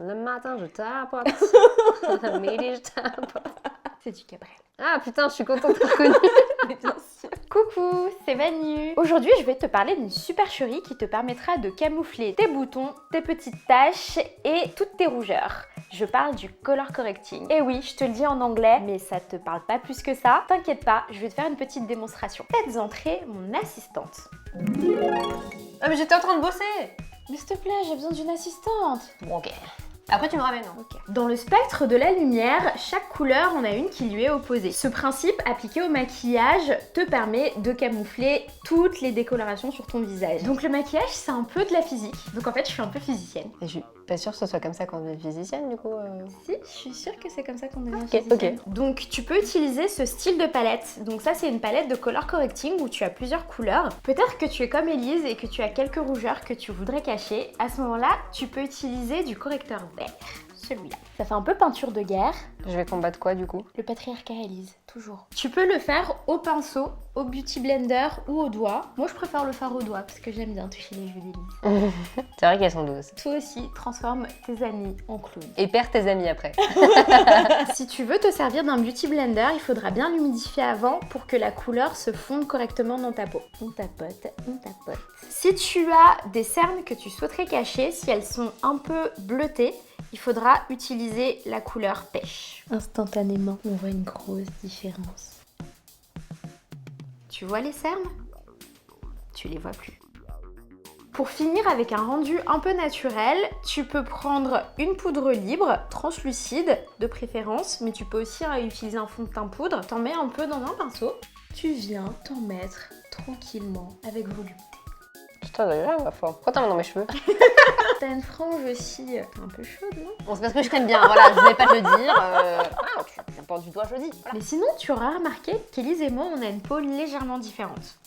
Le matin, je tapote. Le midi, je tapote. C'est du Cabrel. Ah putain, je suis contente de reconnu. Mais bien sûr. Coucou, c'est Manu. Aujourd'hui, je vais te parler d'une supercherie qui te permettra de camoufler tes boutons, tes petites taches et toutes tes rougeurs. Je parle du color correcting. Et oui, je te le dis en anglais, mais ça te parle pas plus que ça. T'inquiète pas, je vais te faire une petite démonstration. Faites entrer mon assistante. Ah mais j'étais en train de bosser. Mais s'il te plaît, j'ai besoin d'une assistante. Bon ok. Après tu me ramènes. Hein. Ok. Dans le spectre de la lumière, chaque couleur en a une qui lui est opposée. Ce principe appliqué au maquillage te permet de camoufler toutes les décolorations sur ton visage. Donc le maquillage, c'est un peu de la physique. Donc en fait, je suis un peu physicienne. Et je suis pas sûre que ce soit comme ça qu'on devient physicienne du coup. Si, je suis sûre que c'est comme ça qu'on devient Ok, physicienne. ok. Donc tu peux utiliser ce style de palette. Donc ça, c'est une palette de color correcting où tu as plusieurs couleurs. Peut-être que tu es comme Elise et que tu as quelques rougeurs que tu voudrais cacher. À ce moment-là, tu peux utiliser du correcteur vert. Celui-là. Ça fait un peu peinture de guerre. Je vais combattre quoi du coup? Le patriarcat, Elise, toujours. Tu peux le faire au pinceau, au beauty blender ou au doigt. Moi, je préfère le faire au doigt parce que j'aime bien toucher les joues d'Elise. C'est vrai qu'elles sont douces. Toi aussi, transforme tes amis en clowns. Et perds tes amis après. Si tu veux te servir d'un beauty blender, il faudra bien l'humidifier avant pour que la couleur se fonde correctement dans ta peau. On tapote, on tapote. Si tu as des cernes que tu souhaiterais cacher, si elles sont un peu bleutées, il faudra utiliser la couleur pêche. Instantanément, on voit une grosse différence. Tu vois les cernes? Tu les vois plus. Pour finir avec un rendu un peu naturel, tu peux prendre une poudre libre, translucide de préférence, mais tu peux aussi utiliser un fond de teint poudre. T'en mets un peu dans un pinceau. Tu viens t'en mettre tranquillement avec volupté. C'est agréable ma foi. Pourquoi t'as dans mes cheveux? T'as une frange aussi un peu chaude, non? Bon, c'est parce que je t'aime bien, voilà, je voulais pas te le dire. Ah, tu portes du doigt, je le dis. Voilà. Mais sinon, tu auras remarqué qu'Elise et moi, on a une peau légèrement différente.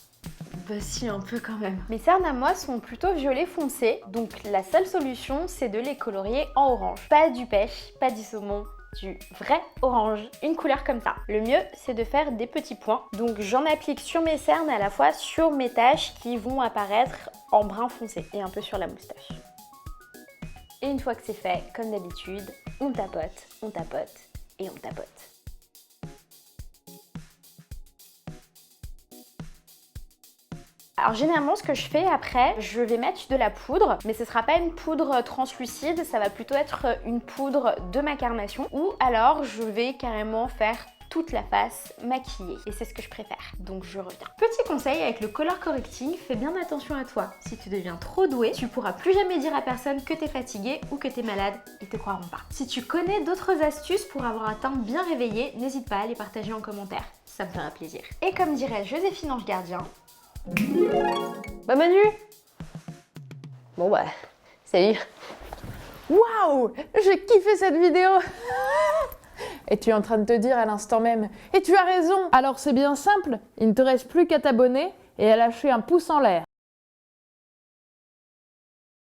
Bah si, un peu quand même. Mes cernes à moi sont plutôt violet foncé, donc la seule solution, c'est de les colorier en orange. Pas du pêche, pas du saumon, du vrai orange. Une couleur comme ça. Le mieux, c'est de faire des petits points. Donc j'en applique sur mes cernes, à la fois sur mes taches qui vont apparaître en brun foncé et un peu sur la moustache. Et une fois que c'est fait, comme d'habitude, on tapote et on tapote. Alors généralement ce que je fais après, je vais mettre de la poudre, mais ce sera pas une poudre translucide, ça va plutôt être une poudre de ma carnation, ou alors je vais carrément faire toute la face maquillée, et c'est ce que je préfère, donc je reviens. Petit conseil avec le color correcting, fais bien attention à toi. Si tu deviens trop doué, tu pourras plus jamais dire à personne que t'es fatigué ou que t'es malade, ils te croiront pas. Si tu connais d'autres astuces pour avoir un teint bien réveillé, n'hésite pas à les partager en commentaire, ça me fera plaisir. Et comme dirait Joséphine Ange Gardien, bah Manu. Bon bah, salut. Waouh, j'ai kiffé cette vidéo. Et tu es en train de te dire à l'instant même, et tu as raison. Alors c'est bien simple, il ne te reste plus qu'à t'abonner et à lâcher un pouce en l'air.